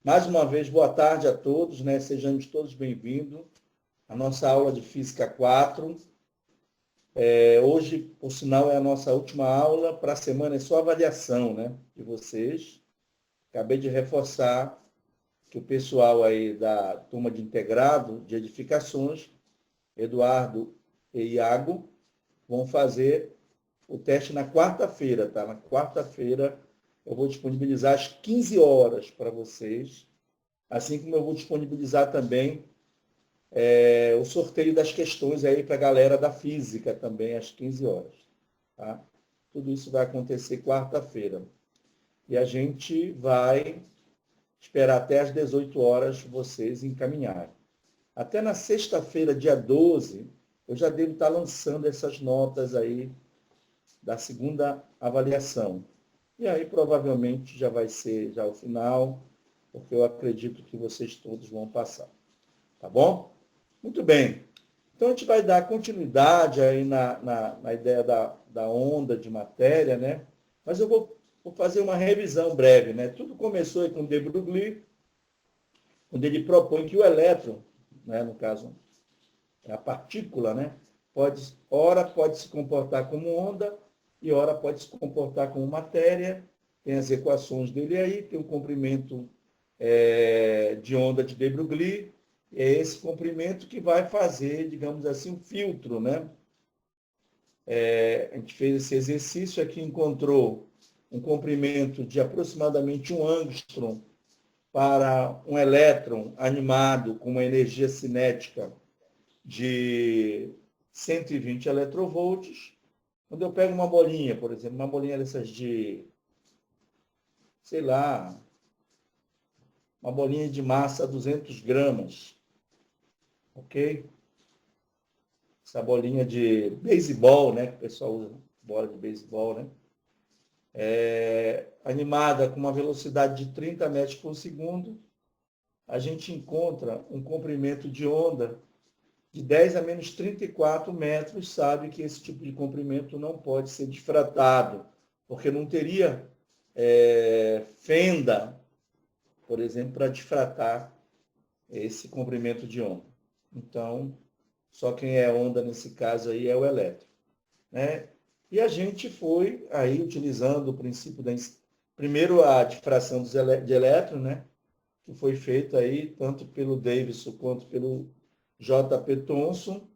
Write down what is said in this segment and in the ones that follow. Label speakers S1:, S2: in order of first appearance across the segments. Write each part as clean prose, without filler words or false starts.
S1: Mais uma vez, boa tarde a todos, né? Sejamos todos bem-vindos à nossa aula de Física 4. Hoje, por sinal, é a nossa última aula para a semana, é só avaliação, né, de vocês. Acabei de reforçar que o pessoal aí da turma de integrado de edificações, Eduardo e Iago, vão fazer o teste na quarta-feira, tá? Na quarta-feira eu vou disponibilizar às 15 horas para vocês, assim como eu vou disponibilizar também o sorteio das questões aí para a galera da física também às 15 horas. Tá? Tudo isso vai acontecer quarta-feira. E a gente vai esperar até às 18 horas vocês encaminharem. Até na sexta-feira, dia 12, eu já devo estar lançando essas notas aí da segunda avaliação. E aí provavelmente já vai ser já o final, porque eu acredito que vocês todos vão passar. Tá bom? Muito bem. Então, a gente vai dar continuidade aí na ideia da onda de matéria, né? Mas eu vou fazer uma revisão breve, né? Tudo começou aí com de Broglie, onde ele propõe que o elétron, né, no caso, a partícula, né, ora pode se comportar como onda e ora pode se comportar como matéria. Tem as equações dele aí, tem o comprimento de onda de de Broglie, é esse comprimento que vai fazer, digamos assim, um filtro, né? A gente fez esse exercício aqui, encontrou um comprimento de aproximadamente 1 angstrom para um elétron animado com uma energia cinética de 120 eletronvolts. Quando eu pego uma bolinha, por exemplo, uma bolinha dessas de, sei lá, uma bolinha de massa 200 gramas, ok? Essa bolinha de beisebol, né? Que o pessoal usa, bola de beisebol, né? Animada com uma velocidade de 30 metros por segundo, a gente encontra um comprimento de onda de 10 a menos 34 metros, sabe que esse tipo de comprimento não pode ser difratado, porque não teria fenda, por exemplo, para difratar esse comprimento de onda. Então, só quem é onda nesse caso aí é o elétron, né? E a gente foi aí utilizando o princípio primeiro a difração de elétrons, né? Que foi feita aí tanto pelo Davidson quanto pelo J.P. Thomson.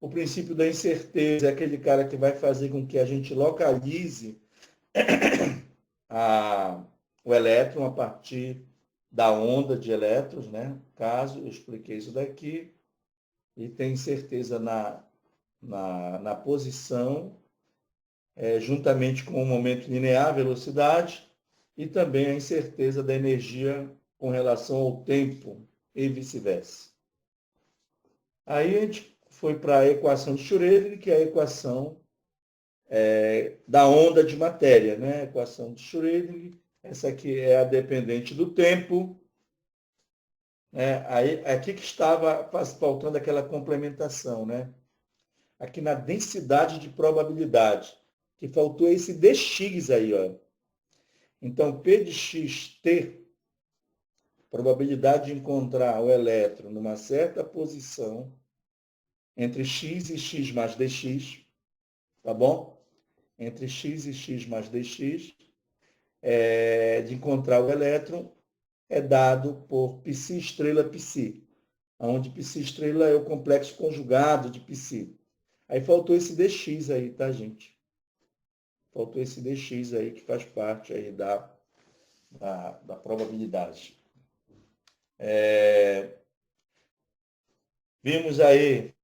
S1: O princípio da incerteza é aquele cara que vai fazer com que a gente localize o elétron a partir da onda de elétrons, né? Caso eu expliquei isso daqui, e tem certeza na posição, juntamente com o momento linear, velocidade, e também a incerteza da energia com relação ao tempo e vice-versa. Aí a gente foi para a equação de Schrödinger, que é a equação da onda de matéria, né? A equação de Schrödinger, essa aqui é a dependente do tempo. Aí, aqui que estava faltando aquela complementação, né? Aqui na densidade de probabilidade, que faltou esse dx aí, ó. Então, P de xt, probabilidade de encontrar o elétron numa certa posição entre x e x mais dx, tá bom? Entre x e x mais dx, de encontrar o elétron, é dado por π estrela π, onde π estrela é o complexo conjugado de π. Aí faltou esse dx aí, tá, gente? Faltou esse dx aí, que faz parte aí da probabilidade. Vimos aí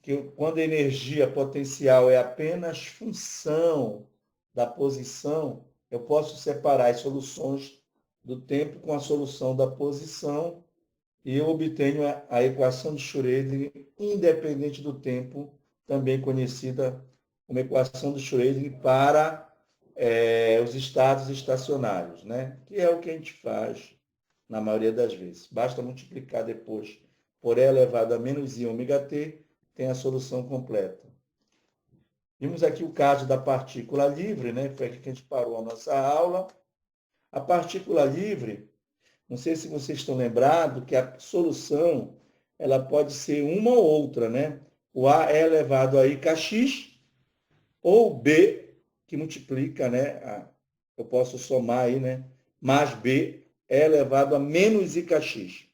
S1: que quando a energia potencial é apenas função da posição, eu posso separar as soluções do tempo com a solução da posição e eu obtenho a equação de Schrödinger independente do tempo, também conhecida como equação de Schrödinger para os estados estacionários, né? Que é o que a gente faz na maioria das vezes. Basta multiplicar depois por E elevado a menos I ômega t, tem a solução completa. Vimos aqui o caso da partícula livre, né? Foi aqui que a gente parou a nossa aula. A partícula livre, não sei se vocês estão lembrados, que a solução ela pode ser uma ou outra, né? O A é elevado a IKX, ou B, que multiplica, né? Eu posso somar aí, né? Mais B é elevado a menos IKX.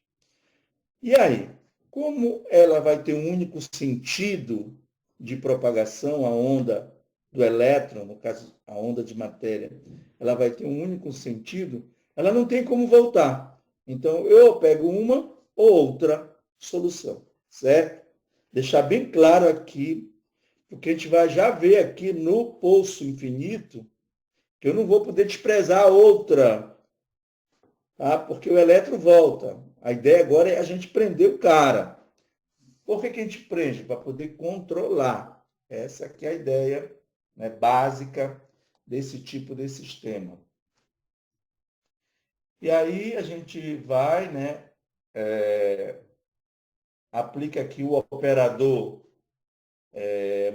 S1: E aí, como ela vai ter um único sentido de propagação, a onda do elétron, no caso, a onda de matéria, ela vai ter um único sentido, ela não tem como voltar. Então, eu pego uma ou outra solução, certo? Deixar bem claro aqui, porque a gente vai já ver aqui no poço infinito, que eu não vou poder desprezar a outra, tá? Porque o elétron volta. A ideia agora é a gente prender o cara. Por que a gente prende? Para poder controlar. Essa aqui é a ideia, né, básica desse tipo de sistema. E aí a gente vai, né, aplica aqui o operador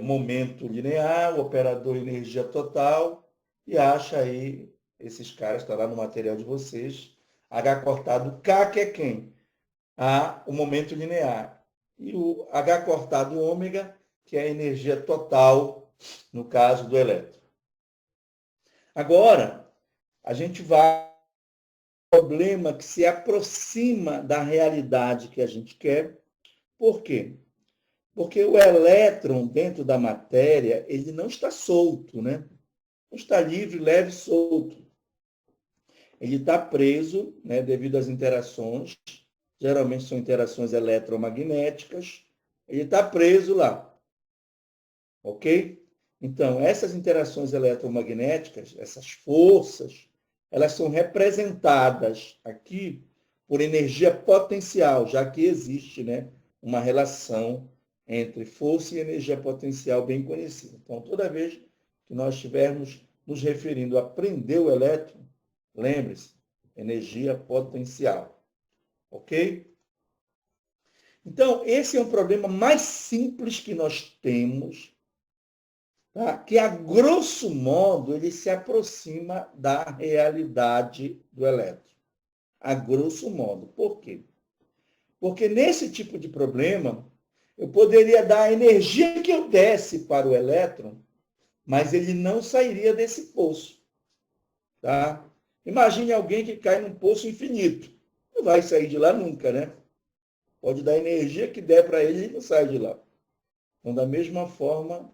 S1: momento linear, o operador energia total, e acha aí, esses caras, está lá no material de vocês, H cortado K, que é quem? O momento linear. E o H cortado ômega, que é a energia total, no caso do elétron. Agora, a gente vai ao problema que se aproxima da realidade que a gente quer. Por quê? Porque o elétron dentro da matéria, ele não está solto, né? Não está livre, leve, solto. Ele está preso, né, devido às interações, geralmente são interações eletromagnéticas, ele está preso lá. Ok? Então, essas interações eletromagnéticas, essas forças, elas são representadas aqui por energia potencial, já que existe, né, uma relação entre força e energia potencial bem conhecida. Então, toda vez que nós estivermos nos referindo a prender o elétron, lembre-se, energia potencial. Ok? Então, esse é um problema mais simples que nós temos, tá? Que, a grosso modo, ele se aproxima da realidade do elétron. A grosso modo. Por quê? Porque nesse tipo de problema, eu poderia dar a energia que eu desse para o elétron, mas ele não sairia desse poço. Tá? Imagine alguém que cai num poço infinito. Não vai sair de lá nunca, né? Pode dar a energia que der para ele, ele não sai de lá. Então, da mesma forma,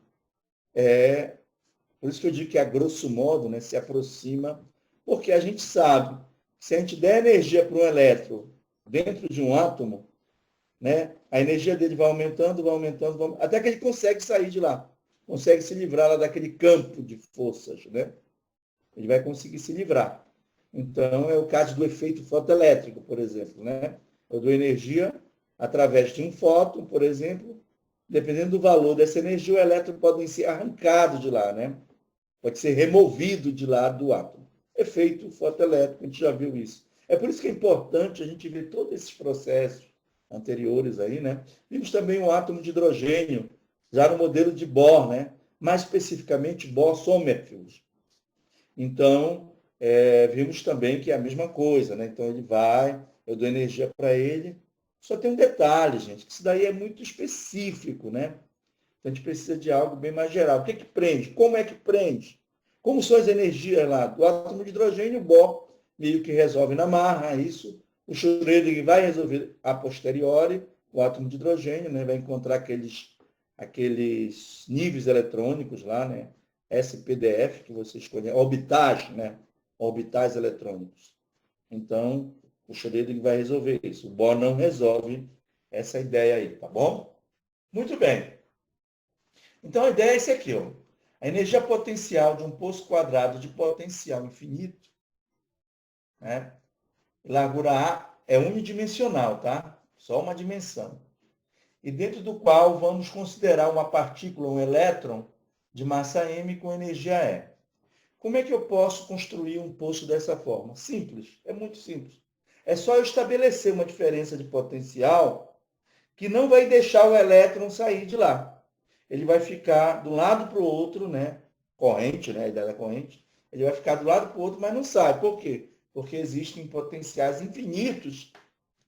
S1: por isso que eu digo que, a grosso modo, né, se aproxima, porque a gente sabe que se a gente der energia para um elétron dentro de um átomo, né, a energia dele vai aumentando, até que ele consegue sair de lá, consegue se livrar lá daquele campo de forças, né? Ele vai conseguir se livrar. Então, é o caso do efeito fotoelétrico, por exemplo, né? Eu dou energia através de um fóton, por exemplo, dependendo do valor dessa energia, o elétron pode ser arrancado de lá, né? Pode ser removido de lá do átomo. Efeito fotoelétrico, a gente já viu isso. É por isso que é importante a gente ver todos esses processos anteriores aí, né? Vimos também o átomo de hidrogênio, já no modelo de Bohr, né? Mais especificamente Bohr-Sommerfeld. Então, vimos também que é a mesma coisa, né? Então, ele vai, eu dou energia para ele. Só tem um detalhe, gente, que isso daí é muito específico, né? Então, a gente precisa de algo bem mais geral. O que prende? Como é que prende? Como são as energias lá do átomo de hidrogênio? O Bohr meio que resolve na marra isso. O Schrödinger vai resolver a posteriori o átomo de hidrogênio, né? Vai encontrar aqueles níveis eletrônicos lá, né? SPDF, que você escolhe, orbitais, né? Orbitais eletrônicos. Então, o Schrödinger vai resolver isso. O Bohr não resolve essa ideia aí, tá bom? Muito bem. Então, a ideia é essa aqui, ó. A energia potencial de um poço quadrado de potencial infinito, né? Largura A é unidimensional, tá? Só uma dimensão. E dentro do qual vamos considerar uma partícula, um elétron, de massa m com energia E. Como é que eu posso construir um poço dessa forma? Simples, é muito simples. É só eu estabelecer uma diferença de potencial que não vai deixar o elétron sair de lá. Ele vai ficar do lado para o outro, né? Corrente, né? A ideia da corrente. Ele vai ficar do lado para o outro, mas não sai. Por quê? porque existem potenciais infinitos,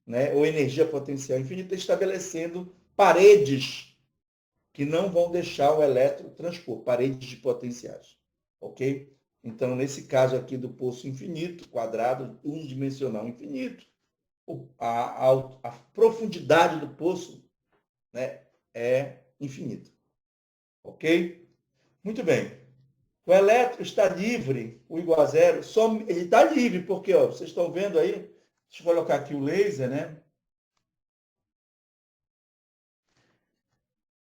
S1: né, ou energia potencial infinita, estabelecendo paredes que não vão deixar o elétron transpor, paredes de potenciais. Ok? Então, nesse caso aqui do poço infinito, quadrado, unidimensional infinito, a profundidade do poço, né, é infinita. Ok? Muito bem. O elétron está livre, o igual a zero, ele está livre, porque ó, vocês estão vendo aí, deixa eu colocar aqui o laser, né?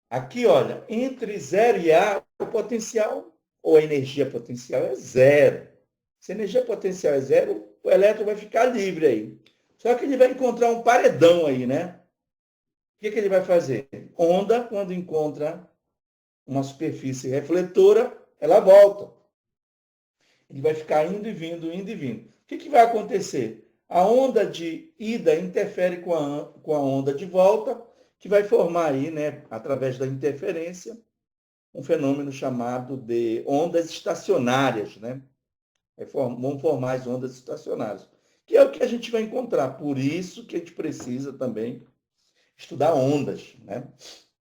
S1: Aqui, olha, entre 0 e A, o potencial, ou a energia potencial é zero. Se a energia potencial é zero, o elétron vai ficar livre aí. Só que ele vai encontrar um paredão aí, né? O que ele vai fazer? Onda, quando encontra uma superfície refletora, ela volta. Ele vai ficar indo e vindo, indo e vindo. O que vai acontecer? A onda de ida interfere com a onda de volta, que vai formar aí, né, através da interferência, um fenômeno chamado de ondas estacionárias, né? Vão formar as ondas estacionárias, que é o que a gente vai encontrar. Por isso que a gente precisa também estudar ondas, né?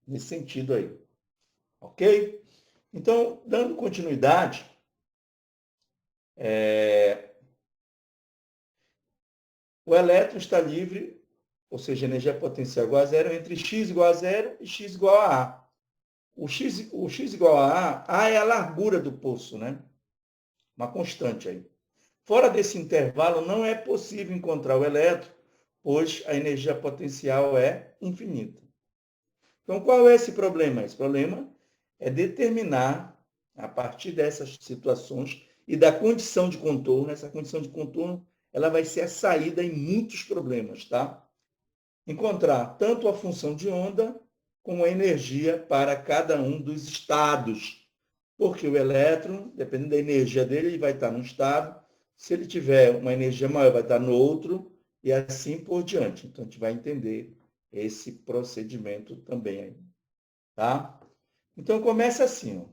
S1: Nesse sentido aí. Ok? Então, dando continuidade, o elétron está livre, ou seja, energia potencial igual a zero, entre x igual a zero e x igual a A. O x igual a A é a largura do poço, né? Uma constante aí. Fora desse intervalo, não é possível encontrar o elétron, pois a energia potencial é infinita. Então, qual é esse problema? Esse problema é determinar, a partir dessas situações e da condição de contorno, essa condição de contorno ela vai ser a saída em muitos problemas, tá? Encontrar tanto a função de onda como a energia para cada um dos estados. Porque o elétron, dependendo da energia dele, ele vai estar num estado. Se ele tiver uma energia maior, vai estar no outro, e assim por diante. Então, a gente vai entender esse procedimento também aí. Tá? Então, começa assim. Ó.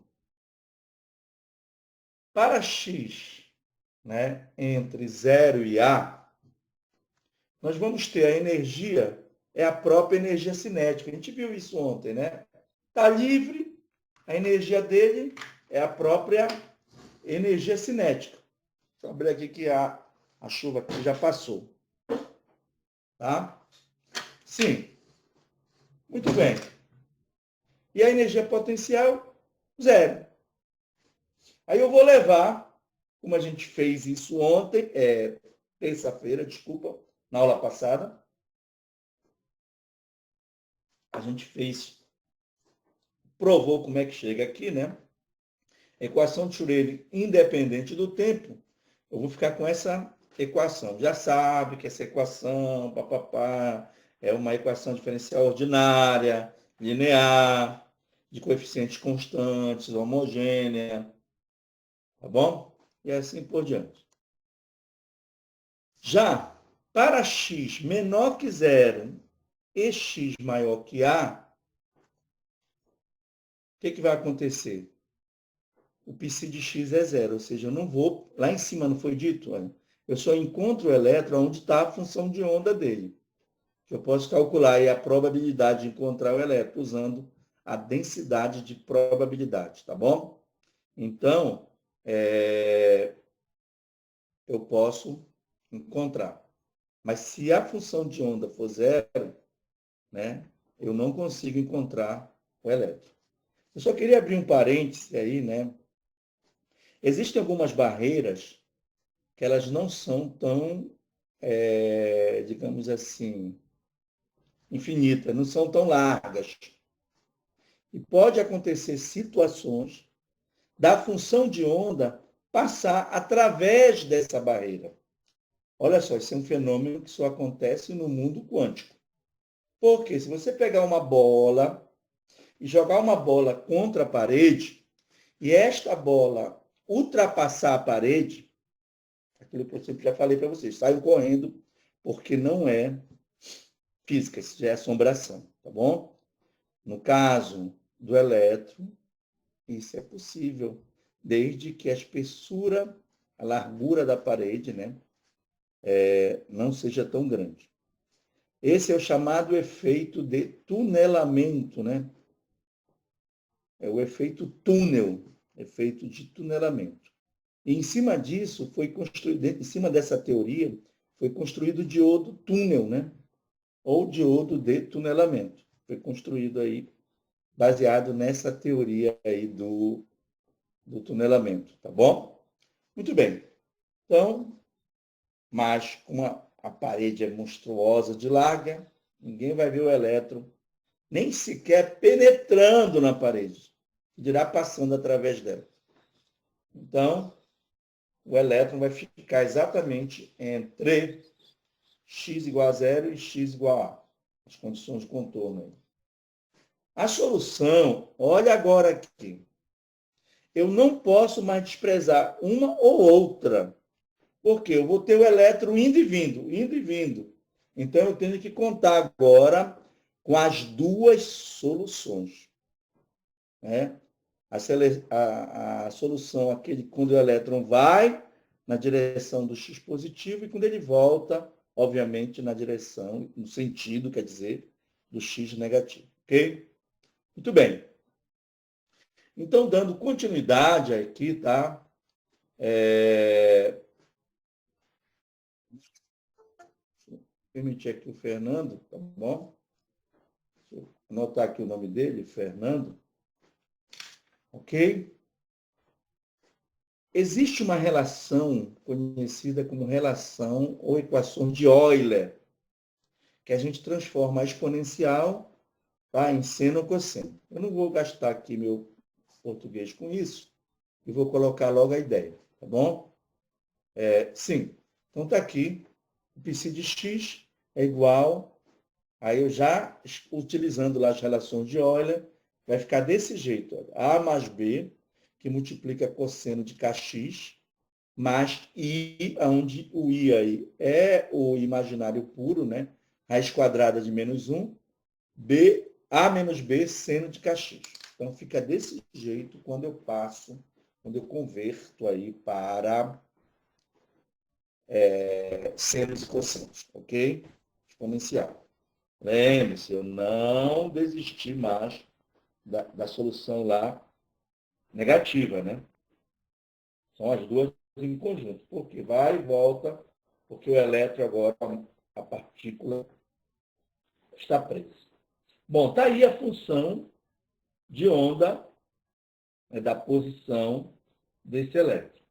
S1: Para x, né, entre 0 e A, nós vamos ter a energia, é a própria energia cinética. A gente viu isso ontem, né? Está livre, a energia dele é a própria energia cinética. Deixa eu abrir aqui que a chuva aqui já passou. Tá? Sim. Muito bem. E a energia potencial? Zero. Aí eu vou levar, como a gente fez isso ontem, terça-feira, desculpa, na aula passada, a gente provou como é que chega aqui, né? A equação de Schrödinger independente do tempo, eu vou ficar com essa equação. Já sabe que essa equação, papapá, é uma equação diferencial ordinária, linear, de coeficientes constantes, homogênea, tá bom? E assim por diante. Já para x menor que zero e x maior que a, o que vai acontecer? O psi de x é zero, ou seja, eu não vou, lá em cima não foi dito, olha, eu só encontro o elétron onde está a função de onda dele. Eu posso calcular aí a probabilidade de encontrar o elétron usando a densidade de probabilidade, tá bom? Então, eu posso encontrar. Mas se a função de onda for zero, né, eu não consigo encontrar o elétron. Eu só queria abrir um parêntese aí, né? Existem algumas barreiras que elas não são tão, digamos assim, infinitas, não são tão largas. E pode acontecer situações da função de onda passar através dessa barreira. Olha só, isso é um fenômeno que só acontece no mundo quântico. Porque se você pegar uma bola e jogar uma bola contra a parede, e esta bola ultrapassar a parede, aquilo que eu sempre já falei para vocês, saiam correndo, porque não é física, isso já é assombração, tá bom? No caso do elétron, isso é possível, desde que a espessura, a largura da parede, né, não seja tão grande. Esse é o chamado efeito de tunelamento, né? É o efeito túnel, efeito de tunelamento. E em cima disso, foi construído, em cima dessa teoria, foi construído o diodo túnel, né? Ou diodo de tunelamento. Foi construído aí, baseado nessa teoria aí do tunelamento, tá bom? Muito bem. Então, mas como a parede é monstruosa de larga, ninguém vai ver o elétron nem sequer penetrando na parede, dirá passando através dela. Então, o elétron vai ficar exatamente entre x igual a zero e x igual a as condições de contorno aí. A solução, olha agora aqui. Eu não posso mais desprezar uma ou outra, porque eu vou ter o elétron indo e vindo, indo e vindo. Então, eu tenho que contar agora com as duas soluções. Né? A solução aquele quando o elétron vai na direção do x positivo e quando ele volta, obviamente, na direção, no sentido, quer dizer, do x negativo. Ok? Muito bem. Então, dando continuidade aqui, tá? Permitir aqui o Fernando, tá bom? Deixa eu anotar aqui o nome dele, Fernando. Ok? Existe uma relação conhecida como relação ou equação de Euler, que a gente transforma a exponencial, tá, em seno ou cosseno. Eu não vou gastar aqui meu português com isso e vou colocar logo a ideia, tá bom? Sim. Então está aqui, o π de x é igual, aí eu já utilizando lá as relações de Euler, vai ficar desse jeito, olha, a mais b, que multiplica cosseno de kx, mais i, onde o i aí é o imaginário puro, né? Raiz quadrada de menos 1, b, a menos b, seno de kx. Então, fica desse jeito quando eu passo, quando eu converto aí para senos e cossenos, ok? Exponencial. Lembre-se, eu não desisti mais da solução lá negativa, né? São as duas em conjunto, porque vai e volta, porque o elétron agora, a partícula, está presa. Bom, está aí a função de onda, né, da posição desse elétron.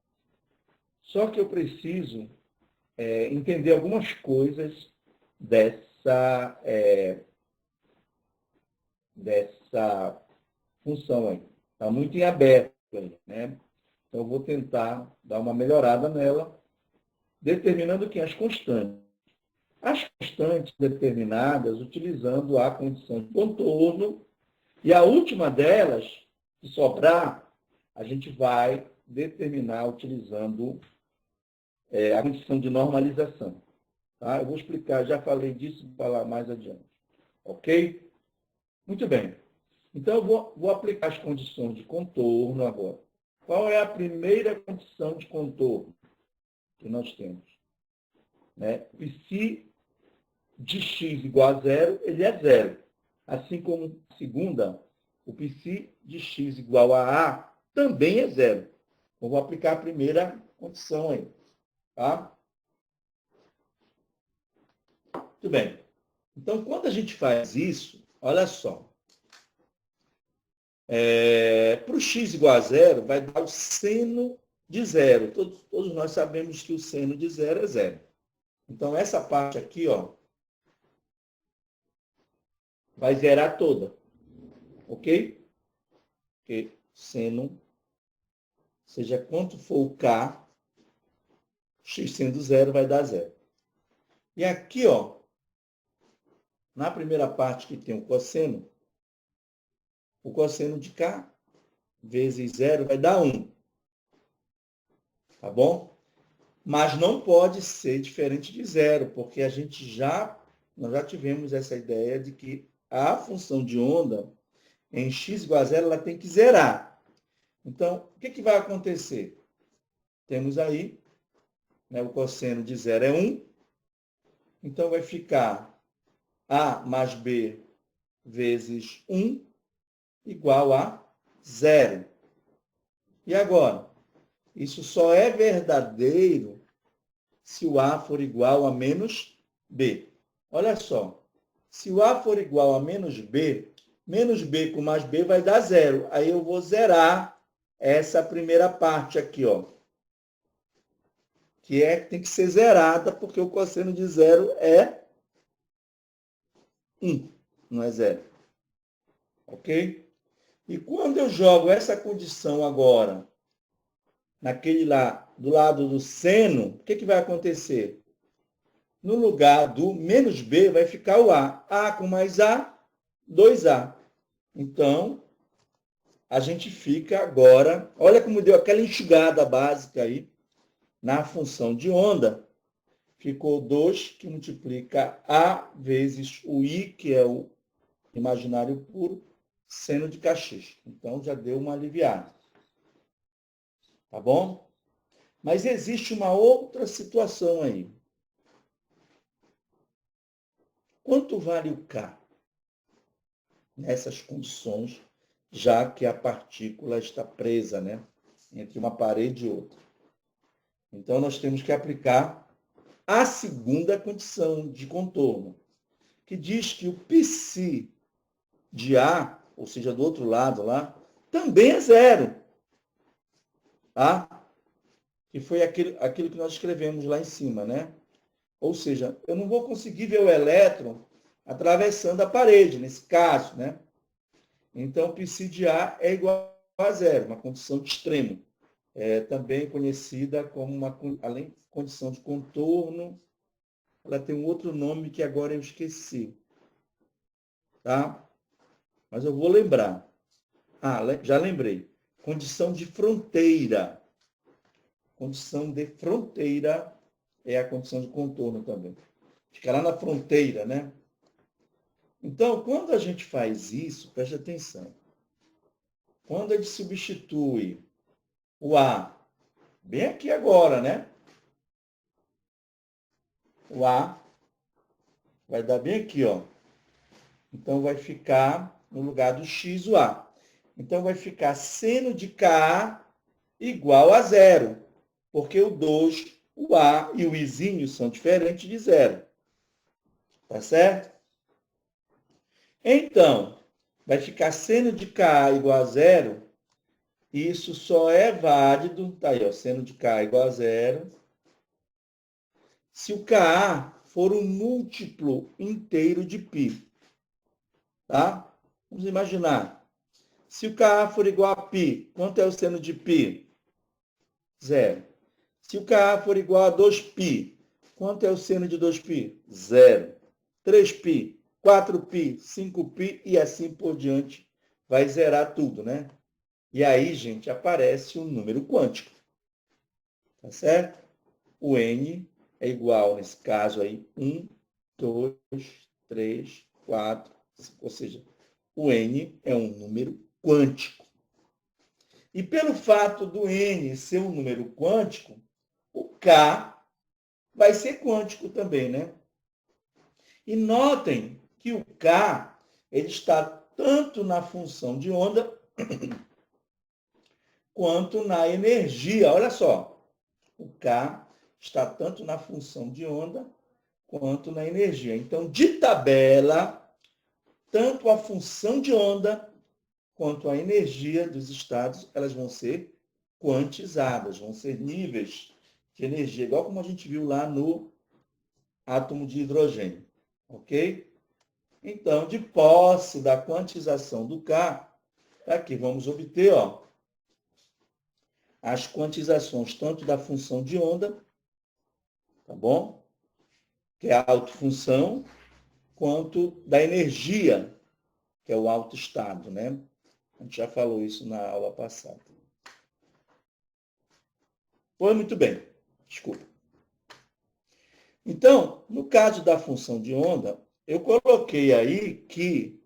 S1: Só que eu preciso entender algumas coisas dessa função aí. Está muito em aberto aí, né? Então, eu vou tentar dar uma melhorada nela, determinando que as constantes. As constantes determinadas utilizando a condição de contorno, e a última delas, se sobrar, a gente vai determinar utilizando a condição de normalização. Tá? Eu vou explicar, já falei disso, vou falar mais adiante. Ok? Muito bem. Então, eu vou aplicar as condições de contorno agora. Qual é a primeira condição de contorno que nós temos? Né? E se de x igual a zero, ele é zero. Assim como a segunda, o psi de x igual a A também é zero. Eu vou aplicar a primeira condição aí. Tá? Muito bem. Então, quando a gente faz isso, olha só. Para o x igual a zero, vai dar o seno de zero. Todos nós sabemos que o seno de zero é zero. Então, essa parte aqui, ó, vai zerar toda. Ok? Porque seno, seja quanto for o k, x sendo zero vai dar zero. E aqui, ó, na primeira parte que tem o cosseno de k vezes zero vai dar 1. Tá bom? Mas não pode ser diferente de zero, porque nós já tivemos essa ideia de que a função de onda em x igual a zero, ela tem que zerar. Então, o que vai acontecer? Temos aí né? O cosseno de 0 é 1. Então, vai ficar A mais B vezes 1 igual a 0. E agora? Isso só é verdadeiro se o A for igual a menos B. Olha só. Se o A for igual a menos B com mais B vai dar 0. Aí eu vou zerar essa primeira parte aqui, ó. Que tem que ser zerada, porque o cosseno de 0 é 1, não é 0. Ok? E quando eu jogo essa condição agora, naquele lá, do lado do seno, o que vai acontecer? No lugar do menos B vai ficar o A. A com mais A, 2A. Então, a gente fica agora, olha como deu aquela enxugada básica aí, na função de onda, ficou 2 que multiplica A vezes o I, que é o imaginário puro, seno de Cauchy. Então, já deu uma aliviada. Tá bom? Mas existe uma outra situação aí. Quanto vale o K nessas condições, já que a partícula está presa, né, entre uma parede e outra? Então, nós temos que aplicar a segunda condição de contorno, que diz que o π de A, ou seja, do outro lado lá, também é 0. Tá? Que foi aquilo que nós escrevemos lá em cima, né? Ou seja, eu não vou conseguir ver o elétron atravessando a parede, nesse caso, né? Então, π de A é igual a 0, uma condição de extremo. Também conhecida como além de condição de contorno, ela tem um outro nome que agora eu esqueci. Tá? Mas eu vou lembrar. Já lembrei. Condição de fronteira. Condição de fronteira é a condição de contorno também. Fica lá na fronteira, né? Então, quando a gente faz isso, preste atenção. Quando a gente substitui o A, bem aqui agora, né? O A vai dar bem aqui, ó. Então, vai ficar no lugar do X o A. Então, vai ficar seno de K igual a 0. Porque o 2, o A e o Izinho são diferentes de 0. Tá certo? Então, vai ficar seno de K igual a 0. Isso só é válido, tá aí, ó, seno de K igual a 0, se o Ka for um múltiplo inteiro de π. Tá? Vamos imaginar. Se o Ka for igual a π, quanto é o seno de π? 0. Se o Ka for igual a 2π, quanto é o seno de 2π? 0. 3π, 4π, 5π e assim por diante. Vai zerar tudo, né? E aí, gente, aparece um número quântico. Tá certo? O N é igual, nesse caso aí, 1, 2, 3, 4, 5. Ou seja, o N é um número quântico. E pelo fato do N ser um número quântico, o K vai ser quântico também, né? E notem que o K ele está tanto na função de onda quanto na energia. Olha só, o K está tanto na função de onda quanto na energia. Então, de tabela, tanto a função de onda quanto a energia dos estados, elas vão ser quantizadas, vão ser níveis de energia, igual como a gente viu lá no átomo de hidrogênio. Ok? Então, de posse da quantização do K, aqui vamos obter, ó, as quantizações tanto da função de onda, tá bom? Que é a autofunção, quanto da energia, que é o alto estado, né? A gente já falou isso na aula passada. Foi muito bem. Desculpa. Então, no caso da função de onda, eu coloquei aí que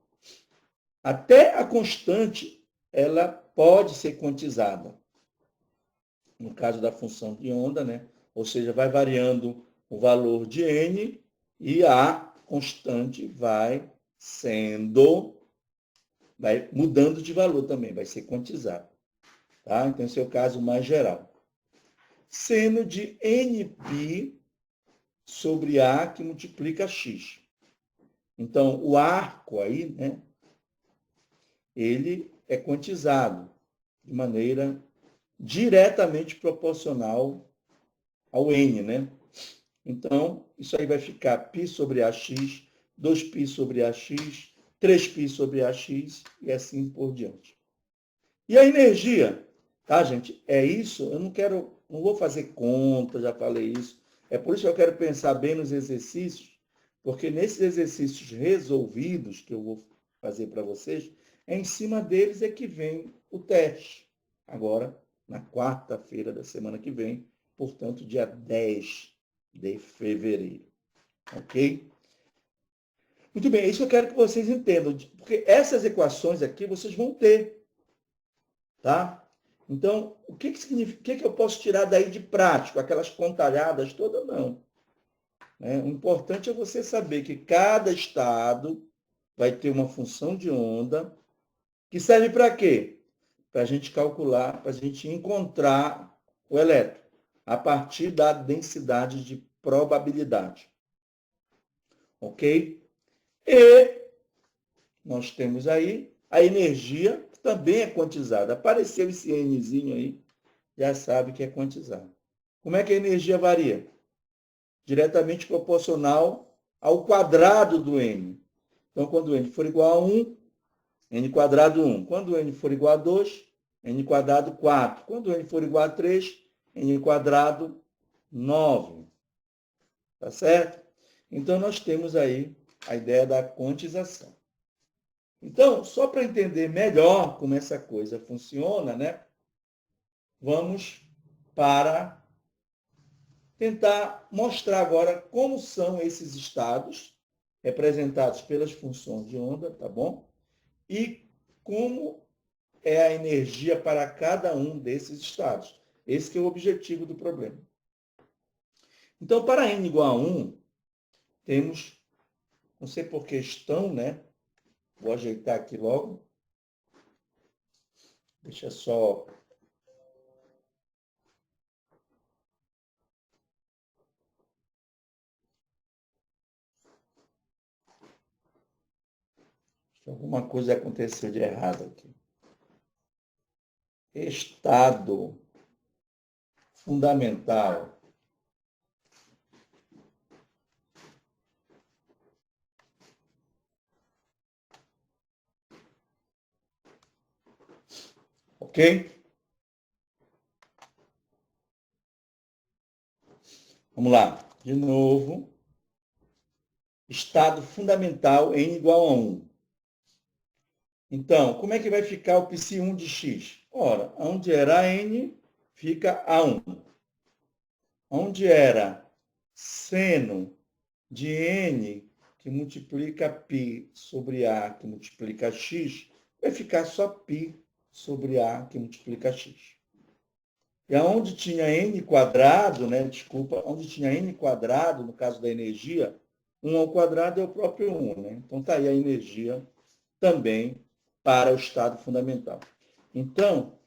S1: até a constante ela pode ser quantizada. No caso da função de onda, né? ou seja, vai variando o valor de N e a constante vai mudando de valor também, vai ser quantizado. Tá? Então, esse é o caso mais geral. Seno de Nπ sobre A que multiplica X. Então, o arco aí, né, ele é quantizado de maneira diretamente proporcional ao N, né? Então, isso aí vai ficar π sobre AX, 2π sobre AX, 3π sobre AX e assim por diante. E a energia, tá, gente? É isso, eu não vou fazer conta, já falei isso. É por isso que eu quero pensar bem nos exercícios, porque nesses exercícios resolvidos que eu vou fazer para vocês, em cima deles é que vem o teste. Agora, na quarta-feira da semana que vem, portanto, dia 10 de fevereiro. Ok? Muito bem, é isso que eu quero que vocês entendam, porque essas equações aqui vocês vão ter, tá? Então, o que significa, o que eu posso tirar daí de prático? Aquelas contalhadas todas, não. O importante é você saber que cada estado vai ter uma função de onda que serve para quê? Para a gente calcular, para a gente encontrar o elétron a partir da densidade de probabilidade. Ok? E nós temos aí a energia, que também é quantizada. Apareceu esse Nzinho aí, já sabe que é quantizado. Como é que a energia varia? Diretamente proporcional ao quadrado do N. Então, quando N for igual a 1, N quadrado 1. Quando N for igual a 2, N quadrado 4. Quando N for igual a 3, N quadrado 9. Tá certo? Então, nós temos aí a ideia da quantização. Então, só para entender melhor como essa coisa funciona, né? Vamos para tentar mostrar agora como são esses estados representados pelas funções de onda, tá bom? E como é a energia para cada um desses estados. Esse que é o objetivo do problema. Então, para n igual a 1, temos, não sei por questão, né? Vou ajeitar aqui logo. Deixa só... Alguma coisa aconteceu de errado aqui. Estado fundamental. Ok? Vamos lá. De novo. Estado fundamental n igual a 1. Então, como é que vai ficar o psi1 de x? Ora, onde era n, fica a1. Onde era seno de n, que multiplica π sobre a, que multiplica x, vai ficar só π sobre a, que multiplica x. E aonde tinha n quadrado, né? Desculpa, onde tinha n quadrado, no caso da energia, 1 ao quadrado é o próprio 1, né? Então, está aí a energia também para o estado fundamental. Então,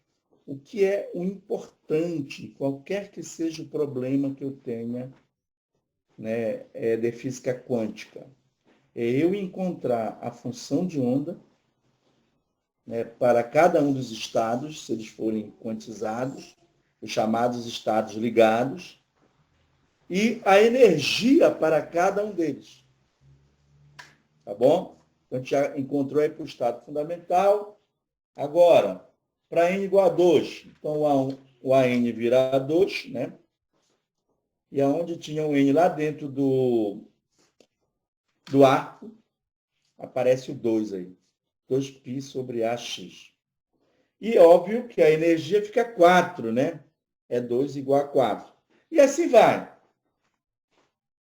S1: o que é o importante, qualquer que seja o problema que eu tenha, né, de física quântica, é eu encontrar a função de onda, né, para cada um dos estados, se eles forem quantizados, os chamados estados ligados, e a energia para cada um deles. Tá bom? Então, a gente já encontrou aí para o estado fundamental. Agora, para n igual a 2, então o AN vira 2, né? E aonde tinha o N lá dentro do arco, aparece o 2 aí. 2π sobre AX. E óbvio que a energia fica 4, né? É 2 igual a 4. E assim vai.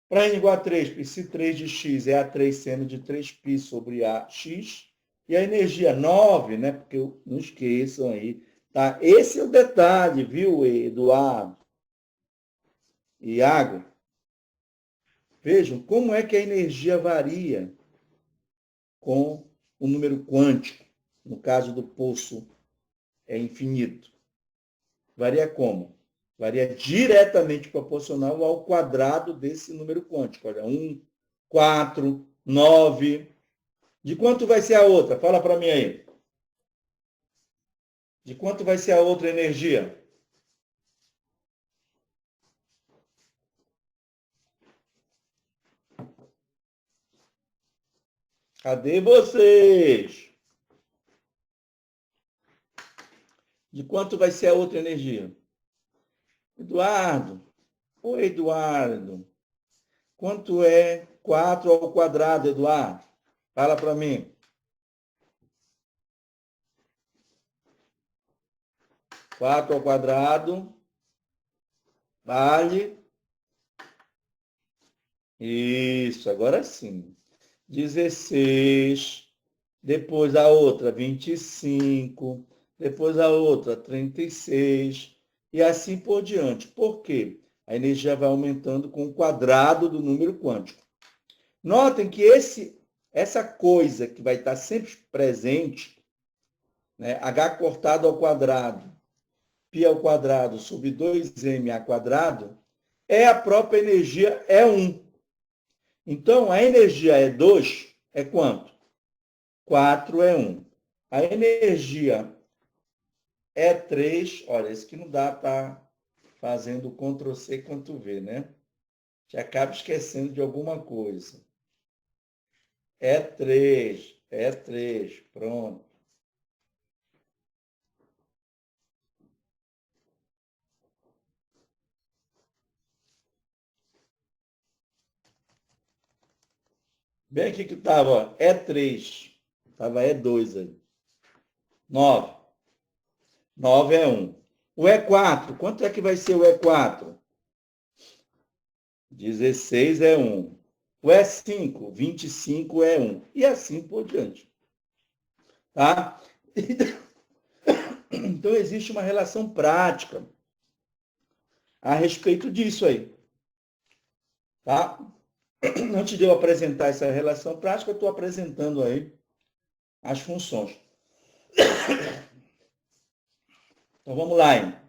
S1: Para n igual a 3, se 3 de x é A3 seno de 3π sobre AX. E a energia 9, né? Porque não esqueçam aí, tá? Esse é o detalhe, viu, Eduardo? e água, vejam como é que a energia varia com o número quântico. No caso do poço é infinito. Varia como? Varia diretamente proporcional ao quadrado desse número quântico. Olha, 1, 4, 9. De quanto vai ser a outra? Fala para mim aí. De quanto vai ser a outra energia? Cadê vocês? De quanto vai ser a outra energia? Eduardo. Oi, Eduardo. Quanto é 4 ao quadrado, Eduardo? Fala para mim. 4 ao quadrado vale. Isso, agora sim. 16. Depois a outra, 25. Depois a outra, 36. E assim por diante. Por quê? A energia vai aumentando com o quadrado do número quântico. Notem que essa coisa que vai estar sempre presente, né, h cortado ao quadrado, π ao quadrado sobre 2m quadrado, é a própria energia E1. Então, a energia E2 é quanto? 4E1. A energia E3, olha, isso que não dá para fazendo Ctrl+C, Ctrl+V, né? Já acaba esquecendo de alguma coisa. E3, pronto. Bem aqui que estava E3, estava E2 aí. 9. 9 é 1. O E4, quanto é que vai ser o E4? 16 é 1. O E5, 25 é 1. E assim por diante. Tá? Então, existe uma relação prática a respeito disso aí. Tá? Antes de eu apresentar essa relação prática, eu estou apresentando aí as funções. Então, vamos lá. Hein?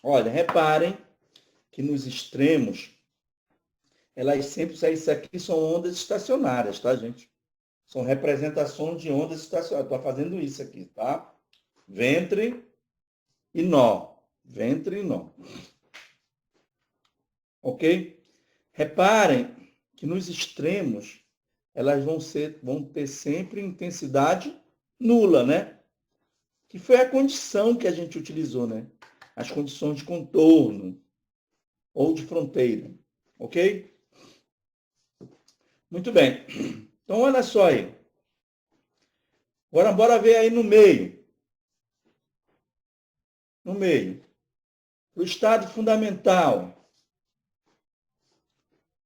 S1: Olha, reparem que nos extremos, elas sempre, isso aqui são ondas estacionárias, tá, gente? São representações de ondas estacionárias. Estou fazendo isso aqui, tá? Ventre e nó. Ventre e nó. Ok? Reparem que nos extremos, elas vão ter sempre intensidade nula, né? Que foi a condição que a gente utilizou, né? As condições de contorno ou de fronteira. Ok? Muito bem. Então, olha só aí. Agora, bora ver aí no meio. No meio. O estado fundamental.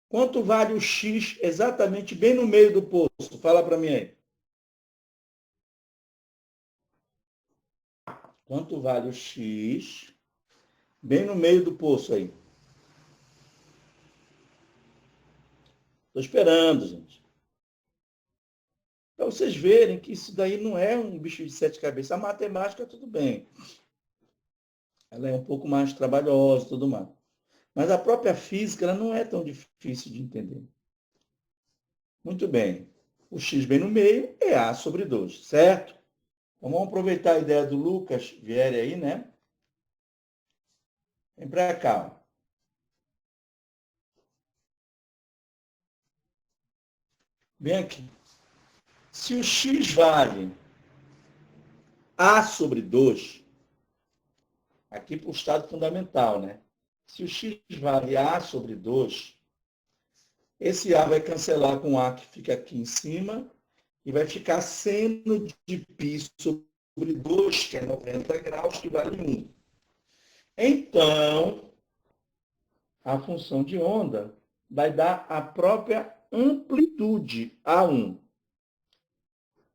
S1: Quanto vale o X exatamente bem no meio do poço? Fala para mim aí. Quanto vale o X bem no meio do poço aí? Estou esperando, gente. Para vocês verem que isso daí não é um bicho de sete cabeças. A matemática, tudo bem. Ela é um pouco mais trabalhosa, tudo mais. Mas a própria física, ela não é tão difícil de entender. Muito bem. O x bem no meio é A sobre 2, certo? Então, vamos aproveitar a ideia do Lucas Vieri aí, né? Vem para cá. Ó. Vem aqui. Se o x vale A sobre 2, aqui para o estado fundamental, né? Se o x vale A sobre 2, esse A vai cancelar com A que fica aqui em cima e vai ficar seno de π sobre 2, que é 90 graus, que vale 1. Então, a função de onda vai dar a própria amplitude, A1.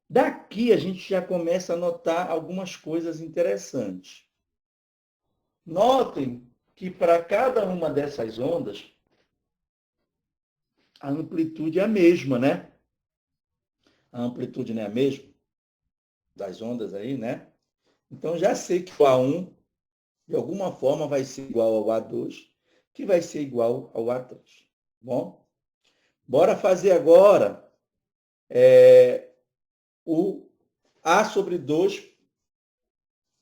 S1: Daqui a gente já começa a notar algumas coisas interessantes. Notem que para cada uma dessas ondas, a amplitude é a mesma, né? A amplitude não é a mesma das ondas aí, né? Então, já sei que o A1, de alguma forma, vai ser igual ao A2, que vai ser igual ao A3. Bom, bora fazer agora o A sobre 2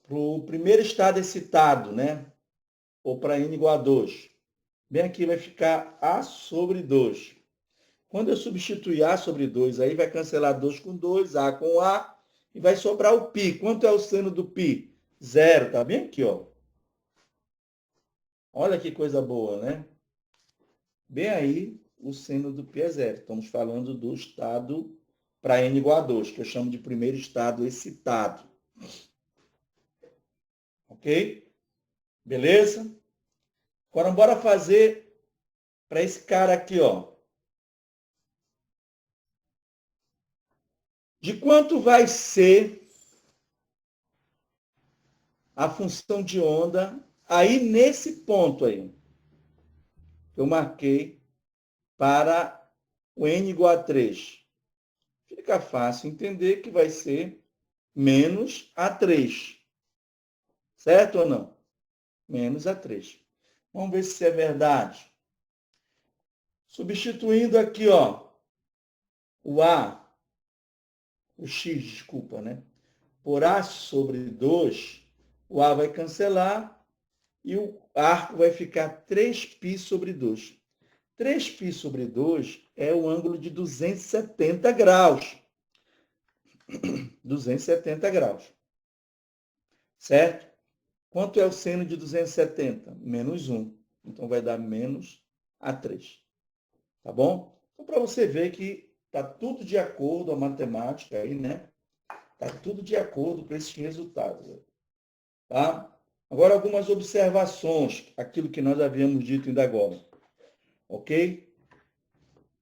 S1: para o primeiro estado excitado, né? Ou para N igual a 2. Bem aqui vai ficar A sobre 2. Quando eu substituir A sobre 2, aí vai cancelar 2 com 2, A com A, e vai sobrar o π. Quanto é o seno do π? 0, tá bem aqui, ó. Olha que coisa boa, né? Bem aí, o seno do π é 0. Estamos falando do estado para N igual a 2, que eu chamo de primeiro estado excitado. Ok? Beleza? Agora, bora fazer para esse cara aqui, ó. De quanto vai ser a função de onda aí nesse ponto aí? Eu marquei para o n igual a 3. Fica fácil entender que vai ser menos A3. Certo ou não? Menos A3. Vamos ver se é verdade. Substituindo aqui, ó, o A, o X, desculpa, né? Por A sobre 2, o A vai cancelar e o arco vai ficar 3π sobre 2. 3π sobre 2 é o ângulo de 270 graus. 270 graus. Certo? Quanto é o seno de 270? Menos 1. Então, vai dar menos A3. Tá bom? Então, para você ver que está tudo de acordo, a matemática aí, né? Está tudo de acordo com esses resultados. Tá? Agora, algumas observações, aquilo que nós havíamos dito ainda agora. Ok?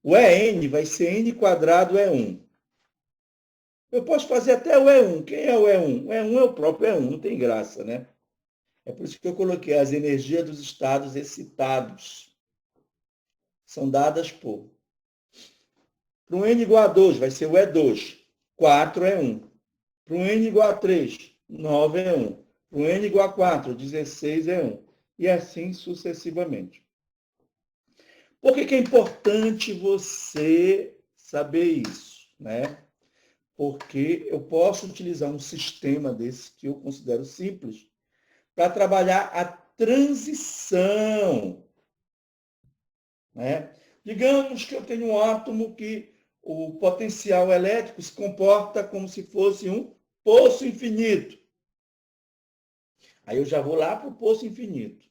S1: O EN vai ser n quadrado E1. Eu posso fazer até o E1. Quem é o E1? O E1 é o próprio E1, não tem graça, né? É por isso que eu coloquei as energias dos estados excitados. São dadas por. Para um n igual a 2, vai ser o E2. 4 é 1. Para um n igual a 3, 9 é 1. Para um n igual a 4, 16 é 1. E assim sucessivamente. Por que é importante você saber isso, né? Porque eu posso utilizar um sistema desse que eu considero simples para trabalhar a transição, né? Digamos que eu tenho um átomo que o potencial elétrico se comporta como se fosse um poço infinito. Aí eu já vou lá para o poço infinito.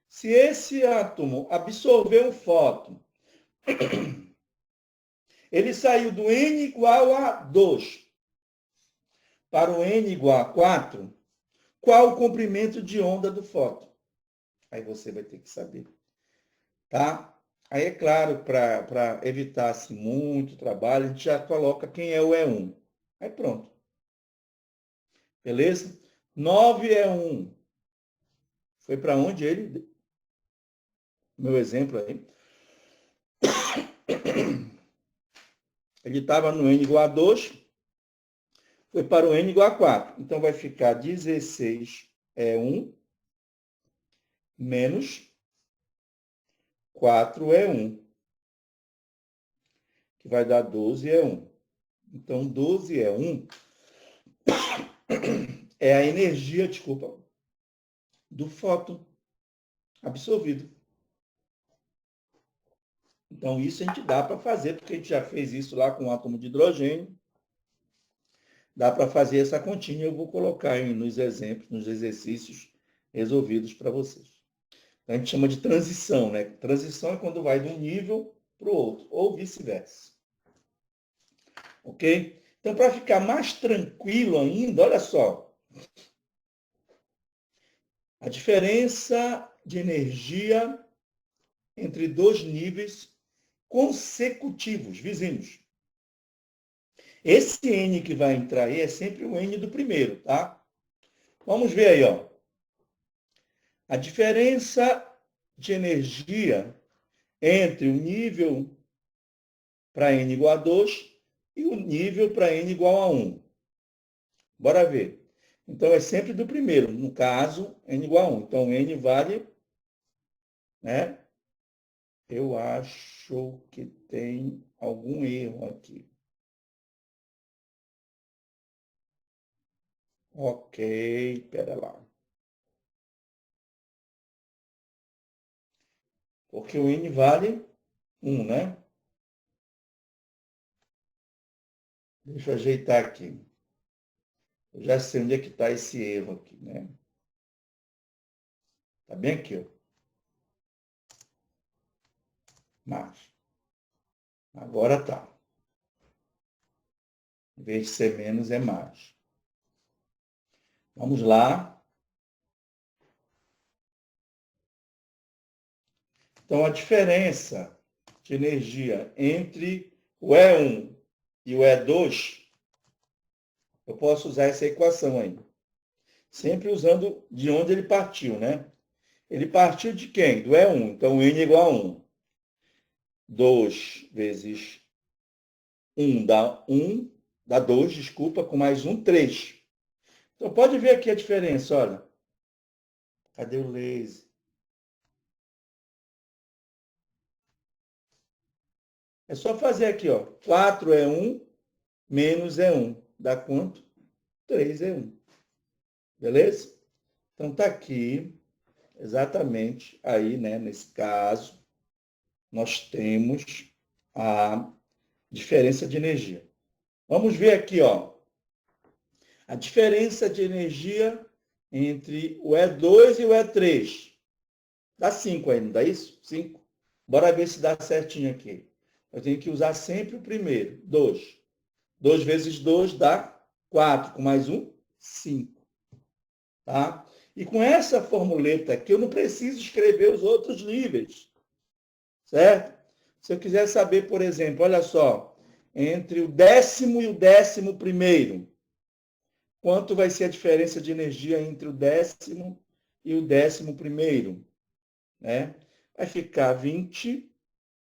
S1: Se esse átomo absorver um fóton, ele saiu do n igual a 2 para o n igual a 4, qual o comprimento de onda do fóton? Aí você vai ter que saber. Tá? Aí, é claro, para evitar assim, muito trabalho, a gente já coloca quem é o E1. Aí pronto. Beleza? 9 é 1. Foi para onde ele? Meu exemplo aí. Ele estava no n igual a 2, foi para o n igual a 4. Então, vai ficar 16 é 1 menos 4 é 1, que vai dar 12 é 1. Então, 12 é 1 é a energia, desculpa, do fóton absorvido. Então, isso a gente dá para fazer, porque a gente já fez isso lá com o átomo de hidrogênio. Dá para fazer essa continha, eu vou colocar aí nos exemplos, nos exercícios resolvidos para vocês. A gente chama de transição, né? Transição é quando vai de um nível para o outro, ou vice-versa. Ok? Então, para ficar mais tranquilo ainda, olha só. A diferença de energia entre dois níveis consecutivos, vizinhos. Esse N que vai entrar aí é sempre o N do primeiro, tá? Vamos ver aí, ó. A diferença de energia entre o nível para n igual a 2 e o nível para n igual a 1. Bora ver. Então, é sempre do primeiro. No caso, n igual a 1. Então, n vale, né? Eu acho que tem algum erro aqui. Ok, pera lá. Porque o n vale 1, né? Deixa eu ajeitar aqui. Eu já sei onde é que está esse erro aqui, né? Está bem aqui, ó. Mais. Agora tá. Em vez de ser menos, é mais. Vamos lá. Então, a diferença de energia entre o E1 e o E2, eu posso usar essa equação aí. Sempre usando de onde ele partiu, né? Ele partiu de quem? Do E1. Então, N é igual a 1. 2 vezes 1 dá 1, dá 2, desculpa, com mais 1, 3. Então, pode ver aqui a diferença, olha. Cadê o laser? É só fazer aqui, ó. 4 é 1, menos é 1. Dá quanto? 3 é 1. Beleza? Então, tá aqui, exatamente, aí, né, nesse caso, nós temos a diferença de energia. Vamos ver aqui, ó. A diferença de energia entre o E2 e o E3. Dá 5 aí, não dá isso? 5. Bora ver se dá certinho aqui. Eu tenho que usar sempre o primeiro. 2. 2 vezes 2 dá 4. Com mais 1, 5. Tá? E com essa formuleta aqui, eu não preciso escrever os outros níveis. Certo? Se eu quiser saber, por exemplo, olha só, entre o 10º e o 11º, quanto vai ser a diferença de energia entre o 10º e o 11º? Né? Vai ficar 20,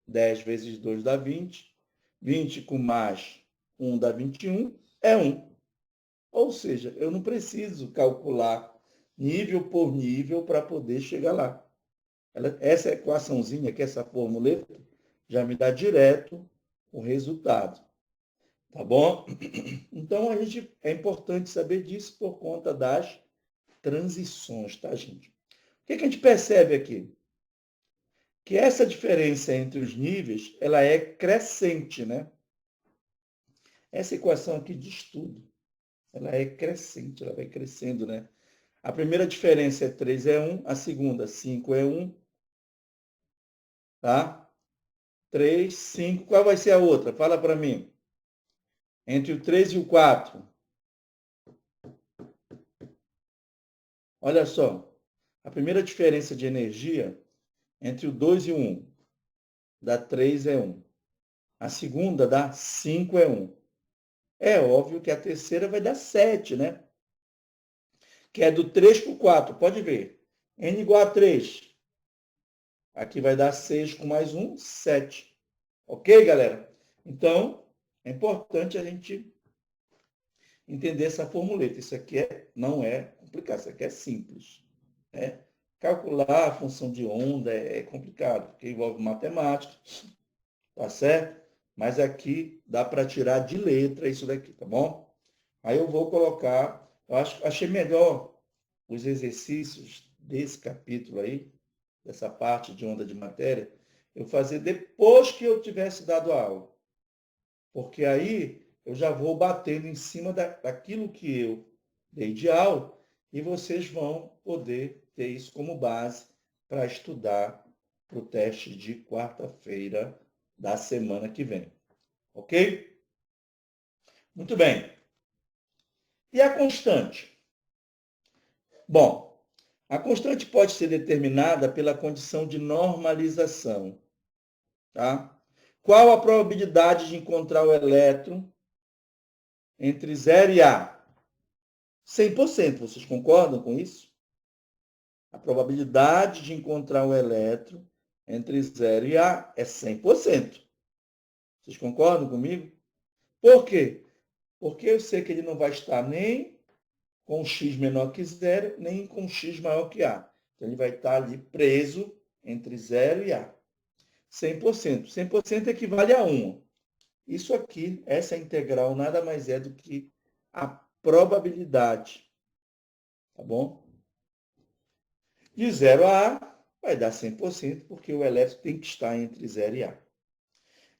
S1: 10 vezes 2 dá 20, 20 com mais 1 dá 21, é 1. Ou seja, eu não preciso calcular nível por nível para poder chegar lá. Essa equaçãozinha aqui, essa formuleta, já me dá direto o resultado. Tá bom? Então, é importante saber disso por conta das transições, tá, gente? O que a gente percebe aqui? Que essa diferença entre os níveis, ela é crescente, né? Essa equação aqui diz tudo. Ela é crescente, ela vai crescendo, né? A primeira diferença é 3 é 1, a segunda 5 é 1, tá? 3, 5, qual vai ser a outra? Fala para mim. Entre o 3 e o 4. Olha só. A primeira diferença de energia entre o 2 e o 1 dá 3 é 1. A segunda dá 5 é 1. É óbvio que a terceira vai dar 7, né? Que é do 3 para o 4. Pode ver. N igual a 3. Aqui vai dar 6 com mais 1, 7. Ok, galera? Então, é importante a gente entender essa formuleta. Isso aqui não é complicado, isso aqui é simples. Né? Calcular a função de onda é complicado, porque envolve matemática, tá certo? Mas aqui dá para tirar de letra isso daqui, tá bom? Aí eu vou colocar, achei melhor os exercícios desse capítulo aí, dessa parte de onda de matéria, eu fazer depois que eu tivesse dado a aula. Porque aí eu já vou batendo em cima daquilo que eu dei de aula e vocês vão poder ter isso como base para estudar para o teste de quarta-feira da semana que vem. Ok? Muito bem. E a constante? Bom, a constante pode ser determinada pela condição de normalização. Tá? Qual a probabilidade de encontrar o elétron entre 0 e A? 100%. Vocês concordam com isso? A probabilidade de encontrar um elétron entre 0 e A é 100%. Vocês concordam comigo? Por quê? Porque eu sei que ele não vai estar nem com x menor que 0, nem com x maior que A. Então, ele vai estar ali preso entre 0 e A. 100%. 100% equivale a 1. Isso aqui, essa integral, nada mais é do que a probabilidade. Tá bom? De 0 a A, vai dar 100%, porque o elétron tem que estar entre 0 e A.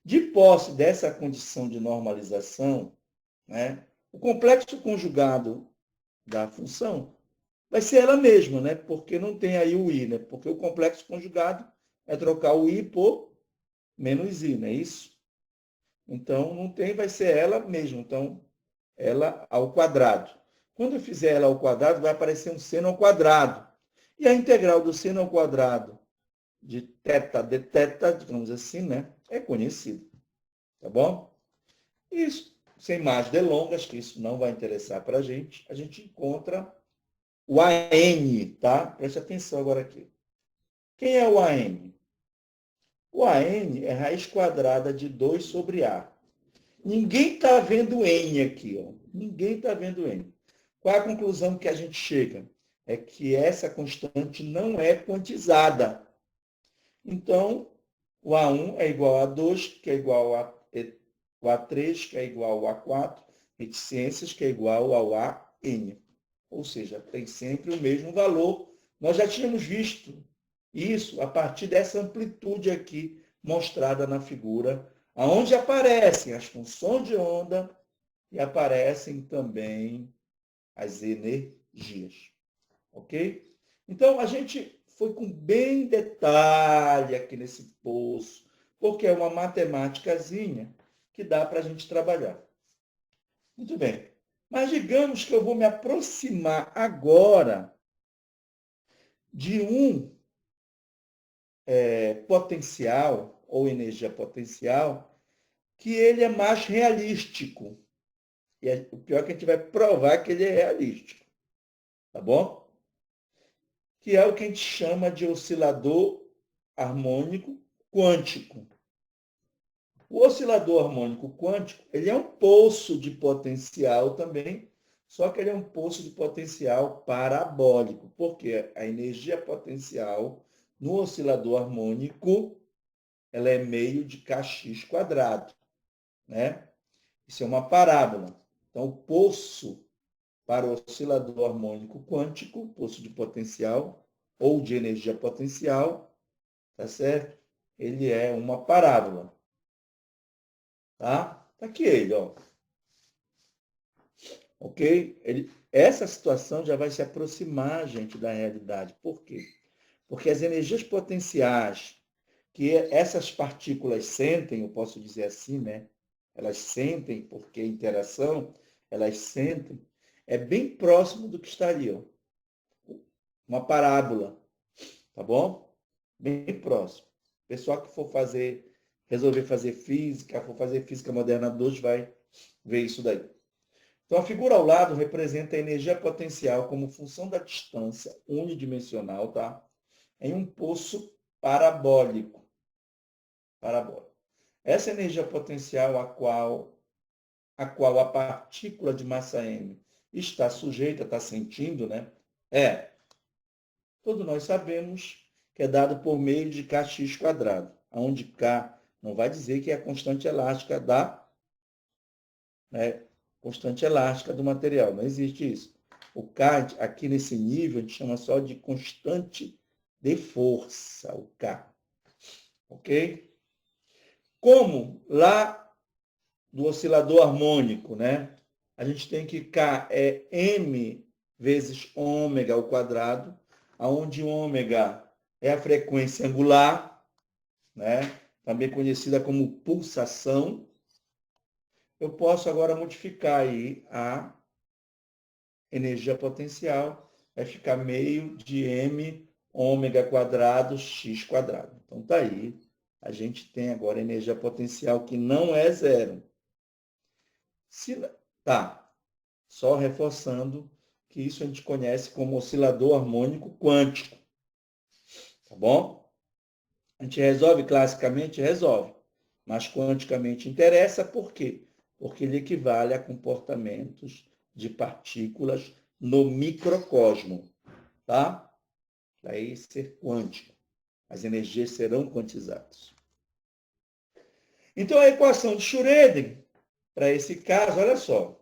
S1: De posse dessa condição de normalização, né, o complexo conjugado da função vai ser ela mesma, né, porque não tem aí o i, né, porque o complexo conjugado é trocar o i por menos i, não é isso? Então, não tem, vai ser ela mesma. Então, ela ao quadrado. Quando eu fizer ela ao quadrado, vai aparecer um seno ao quadrado. E a integral do seno ao quadrado de θ de θ, digamos assim, né, é conhecida. Tá bom? Isso, sem mais delongas, que isso não vai interessar para a gente encontra o AN, tá? Preste atenção agora aqui. Quem é o AN? O AN é raiz quadrada de 2 sobre A. Ninguém está vendo N aqui, ó. Ninguém está vendo N. Qual é a conclusão que a gente chega? É que essa constante não é quantizada. Então, o A1 é igual a 2, que é igual a o A3, que é igual ao A4, reticências, que é igual ao AN. Ou seja, tem sempre o mesmo valor. Nós já tínhamos visto isso a partir dessa amplitude aqui mostrada na figura, onde aparecem as funções de onda e aparecem também as energias. Ok? Então, a gente foi com bem detalhe aqui nesse poço, porque é uma matemáticazinha que dá para a gente trabalhar. Muito bem. Mas digamos que eu vou me aproximar agora de um potencial, ou energia potencial, que ele é mais realístico. E o pior é que a gente vai provar que ele é realístico. Tá bom? Que é o que a gente chama de oscilador harmônico quântico. O oscilador harmônico quântico, ele é um poço de potencial também, só que ele é um poço de potencial parabólico, porque a energia potencial no oscilador harmônico, ela é meio de kx quadrado, né? Isso é uma parábola. Então, o poço para o oscilador harmônico quântico, poço de potencial ou de energia potencial, tá certo? Ele é uma parábola. Tá? Tá aqui ele, ó. Ok? Essa situação já vai se aproximar, gente, da realidade. Por quê? Porque as energias potenciais que essas partículas sentem, eu posso dizer assim, né? Elas sentem, porque interação, elas sentem, é bem próximo do que estaria, ó. Uma parábola, tá bom? Bem próximo. O pessoal que for resolver fazer física, for fazer física moderna 2, vai ver isso daí. Então, a figura ao lado representa a energia potencial como função da distância unidimensional, tá? Em um poço parabólico. Essa energia potencial a qual a partícula de massa m está sujeita, está sentindo, né? Todos nós sabemos que é dado por meio de kx quadrado, onde k não vai dizer que é a constante elástica constante elástica do material. Não existe isso. O K, aqui nesse nível, a gente chama só de constante de força, o K. Ok? Como lá do oscilador harmônico, né? A gente tem que K é m vezes ômega ao quadrado, onde ômega é a frequência angular, né? Também conhecida como pulsação. Eu posso agora modificar aí a energia potencial, vai ficar meio de m ômega quadrado x quadrado. Então, tá aí. A gente tem agora energia potencial que não é zero. Tá, só reforçando que isso a gente conhece como oscilador harmônico quântico. Tá bom? A gente resolve classicamente? Resolve. Mas quanticamente interessa por quê? Porque ele equivale a comportamentos de partículas no microcosmo. Tá? Daí ser quântico. As energias serão quantizadas. Então, a equação de Schrödinger, para esse caso, olha só.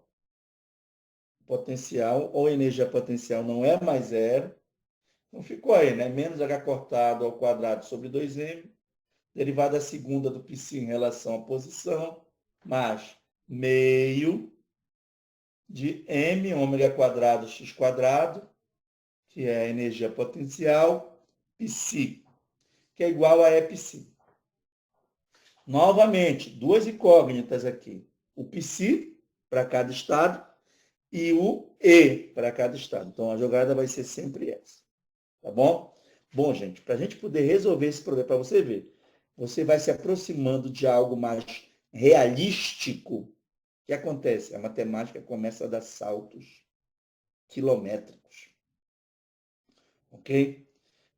S1: Potencial ou energia potencial não é mais zero. Então, ficou aí, né? Menos h cortado ao quadrado sobre 2m, derivada segunda do π em relação à posição, mais meio de m ômega quadrado x quadrado, que é a energia potencial, π, que é igual a εψ. Novamente, duas incógnitas aqui. O π para cada estado e o E para cada estado. Então, a jogada vai ser sempre essa. Tá bom? Bom, gente, para a gente poder resolver esse problema, para você ver, você vai se aproximando de algo mais realístico. O que acontece? A matemática começa a dar saltos quilométricos. Ok?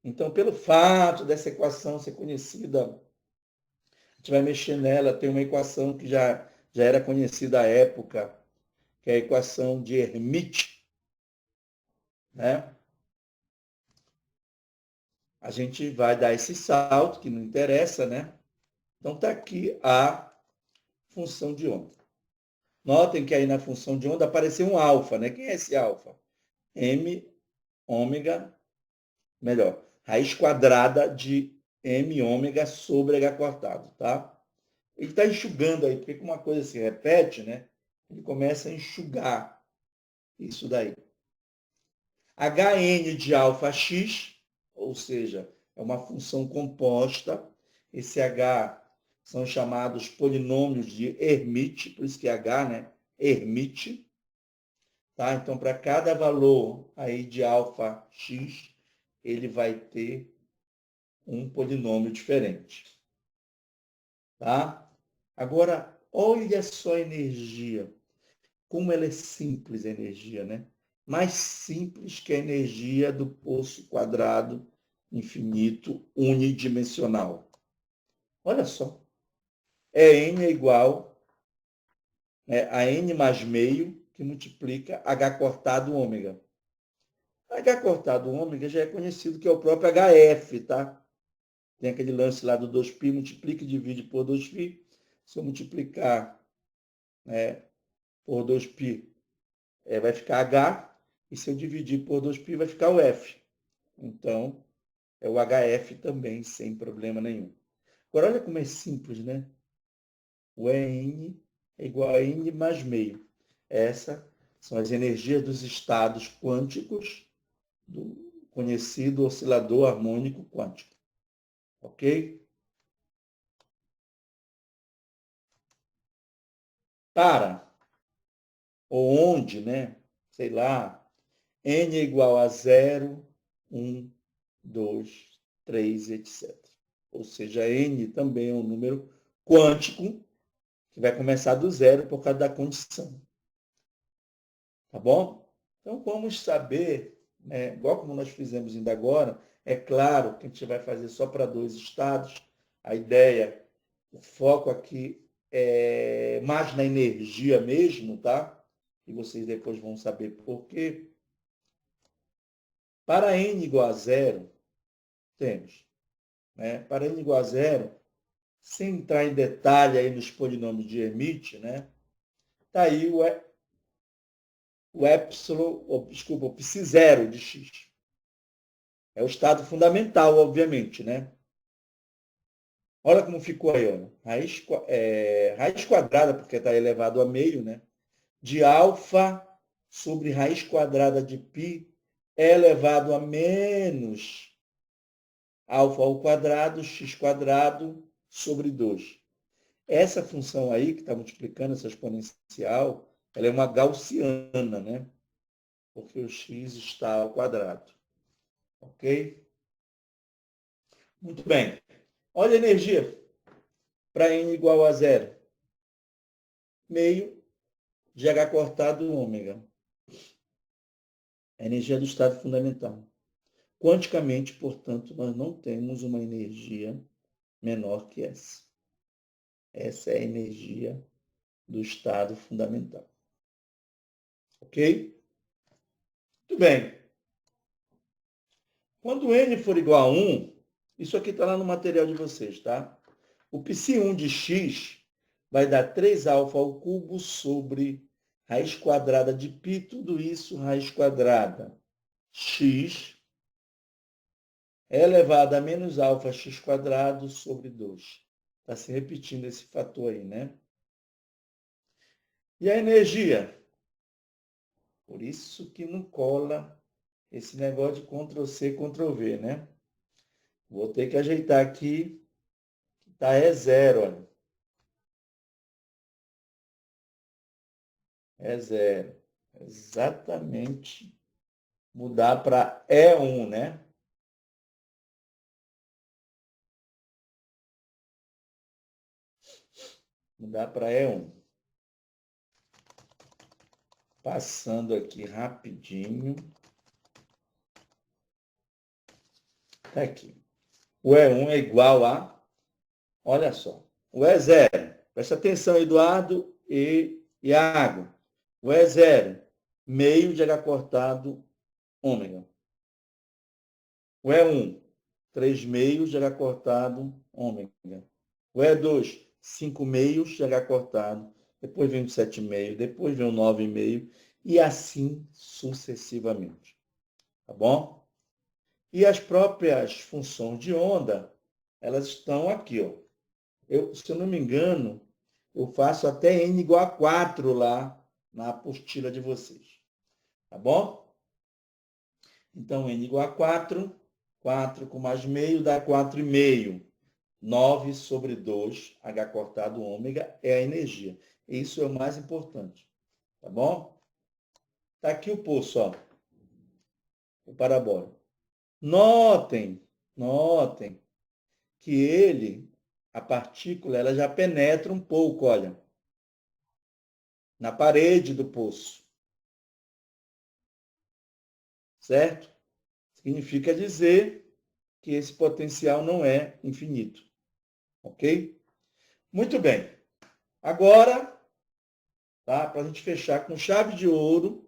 S1: Então, pelo fato dessa equação ser conhecida, a gente vai mexer nela. Tem uma equação que já era conhecida à época, que é a equação de Hermite, né? A gente vai dar esse salto, que não interessa, né? Então, está aqui a função de onda. Notem que aí na função de onda apareceu um alfa, né? Quem é esse alfa? M ômega, melhor, raiz quadrada de M ômega sobre H cortado, tá? Ele está enxugando aí, porque como uma coisa se repete, né? Ele começa a enxugar isso daí. Hn de alfa x, ou seja, é uma função composta. Esse H são chamados polinômios de Hermite, por isso que é H, né? Hermite. Tá? Então, para cada valor aí de alfa x, ele vai ter um polinômio diferente. Tá? Agora, olha só a energia. Como ela é simples, a energia, né? Mais simples que a energia do poço quadrado infinito unidimensional. Olha só. N é igual a N mais meio, que multiplica H cortado ômega. H cortado ômega já é conhecido que é o próprio HF, tá? Tem aquele lance lá do 2π, multiplica e divide por 2π. Se eu multiplicar por 2π, vai ficar H, e se eu dividir por 2π, vai ficar o F. Então, é o HF também, sem problema nenhum. Agora, olha como é simples, né? O EN é igual a N mais meio. Essas são as energias dos estados quânticos do conhecido oscilador harmônico quântico. Ok? Para, ou onde, né? Sei lá, N é igual a 0, 1, 2, 3, etc. Ou seja, N também é um número quântico que vai começar do zero por causa da condição. Tá bom? Então, vamos saber, né, igual como nós fizemos ainda agora, é claro que a gente vai fazer só para dois estados. A ideia, o foco aqui é mais na energia mesmo, tá? E vocês depois vão saber por quê. Para n igual a zero, temos, né? Para n igual a zero, sem entrar em detalhe aí nos polinômios de Hermite, né? Está aí o epsilon, desculpa, o psi0 de x. É o estado fundamental, obviamente, né? Olha como ficou aí, olha. Raiz quadrada, porque está elevado a meio, né? De alfa sobre raiz quadrada de π é elevado a menos alfa ao quadrado, x quadrado sobre 2. Essa função aí, que está multiplicando essa exponencial, ela é uma gaussiana, né? Porque o x está ao quadrado. Ok? Muito bem. Olha a energia para n igual a zero. Meio de h cortado ômega. a energia do estado fundamental. Quanticamente, portanto, nós não temos uma energia menor que essa. Essa é a energia do estado fundamental. Ok? Muito bem. Quando n for igual a 1, isso aqui está lá no material de vocês, tá? O π1 de x vai dar 3α ao cubo sobre raiz quadrada de π, tudo isso raiz quadrada. X é elevado a menos alfa x quadrado sobre 2. Está se repetindo esse fator aí, né? E a energia? Por isso que não cola esse negócio de Ctrl+C, Ctrl+V, né? Vou ter que ajeitar aqui. Tá, é zero, olha. É zero. Exatamente. Mudar para E1, né? Mudar para E1. Passando aqui rapidinho. Tá aqui. O E1 é igual a... Olha só. O E0. Presta atenção, Eduardo e Iago. O E0. Meio de H cortado ômega. O E1. 3 meios de H cortado ômega. O E2. 5 meios de H cortado. Depois vem o 7 meio. Depois vem o 9 meio. E assim sucessivamente. Tá bom? E as próprias funções de onda, elas estão aqui, ó. Se eu não me engano, eu faço até n igual a 4 lá na apostila de vocês. Tá bom? Então, n igual a 4, 4 com mais meio dá 4,5. 9 sobre 2, H cortado ômega, é a energia. Isso é o mais importante. Tá bom? Tá aqui o poço, ó. O parabólico. Notem que ele, a partícula, ela já penetra um pouco, olha, na parede do poço. Certo? Significa dizer que esse potencial não é infinito. Ok? Muito bem. Agora, tá, para a gente fechar com chave de ouro,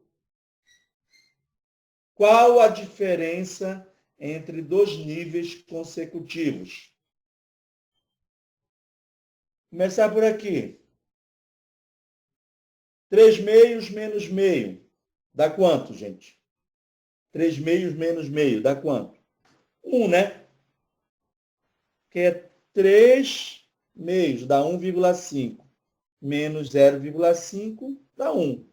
S1: qual a diferença entre dois níveis consecutivos? Começar por aqui. 3 meios menos meio. Dá quanto, gente? 3 meios menos meio. Dá quanto? 1, né? Que é 3 meios. Dá 1,5. Menos 0,5 dá 1.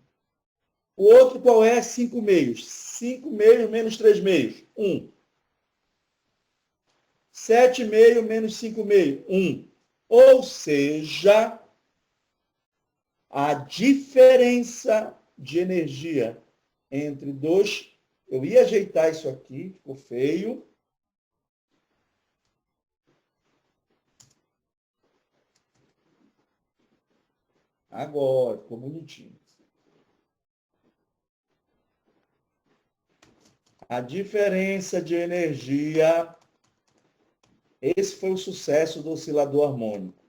S1: O outro qual é? 5 meios. 5 meios menos 3 meios. 1. 7 meios menos 5 meios. 1. Ou seja, a diferença de energia entre dois... Eu ia ajeitar isso aqui, ficou feio. Agora, ficou bonitinho. A diferença de energia... Esse foi o sucesso do oscilador harmônico.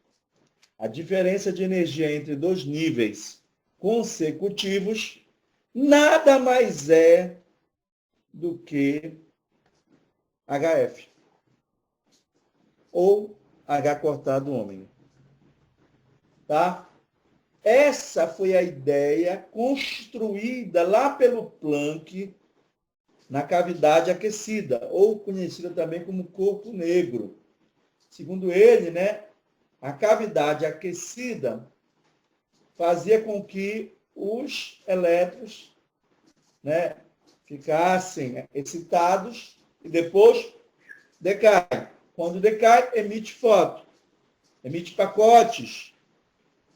S1: A diferença de energia entre dois níveis consecutivos nada mais é do que HF. Ou H cortado ômega. Tá? Essa foi a ideia construída lá pelo Planck na cavidade aquecida, ou conhecida também como corpo negro. Segundo ele, né, a cavidade aquecida fazia com que os elétrons, né, ficassem excitados e depois decai. Quando decai, emite fóton, emite pacotes,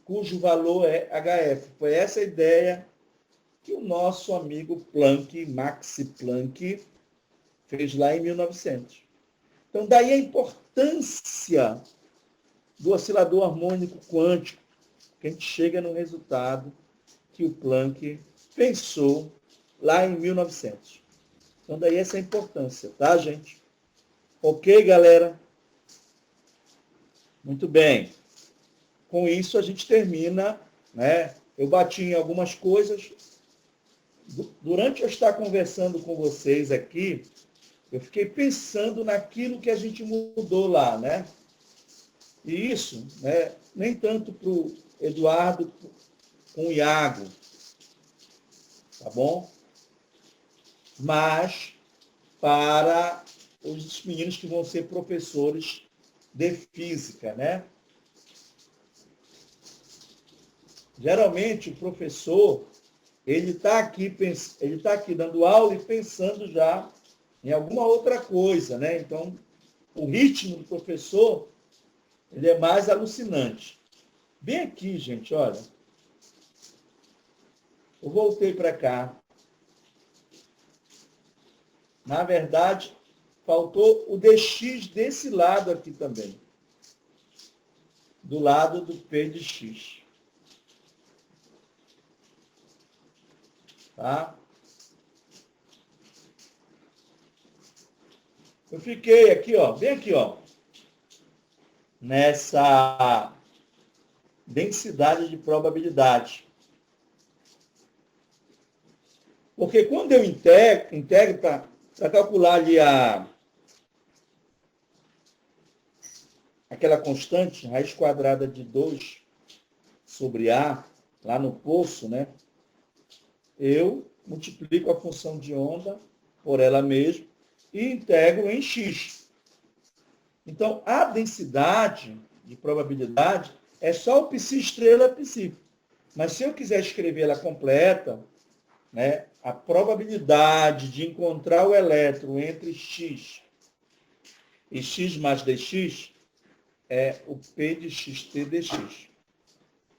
S1: cujo valor é HF. Foi essa a ideia que o nosso amigo Planck, Max Planck, fez lá em 1900. Então, daí a importância do oscilador harmônico quântico, que a gente chega no resultado que o Planck pensou lá em 1900. Então, daí essa é a importância, tá, gente? Ok, galera? Muito bem. Com isso, a gente termina, né? Eu bati em algumas coisas. Durante eu estar conversando com vocês aqui, eu fiquei pensando naquilo que a gente mudou lá, né? E isso, né, nem tanto para o Eduardo com o Iago, tá bom? Mas para os meninos que vão ser professores de física, né? Geralmente o professor ele está aqui dando aula e pensando já em alguma outra coisa, né? Então o ritmo do professor ele é mais alucinante. Bem aqui, gente, olha. Eu voltei para cá. Na verdade, faltou o dx desse lado aqui também. Do lado do P de x. Tá? Eu fiquei aqui, ó, bem aqui, ó, nessa densidade de probabilidade. Porque quando eu integro para calcular ali aquela constante, raiz quadrada de 2 sobre A, lá no poço, né? Eu multiplico a função de onda por ela mesma e integro em x. Então, a densidade de probabilidade é só o psi estrela psi. Mas se eu quiser escrever ela completa, né, a probabilidade de encontrar o elétron entre x e x mais dx é o p de xt dx.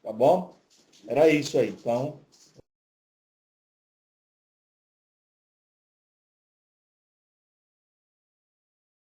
S1: Tá bom? Era isso aí. Então,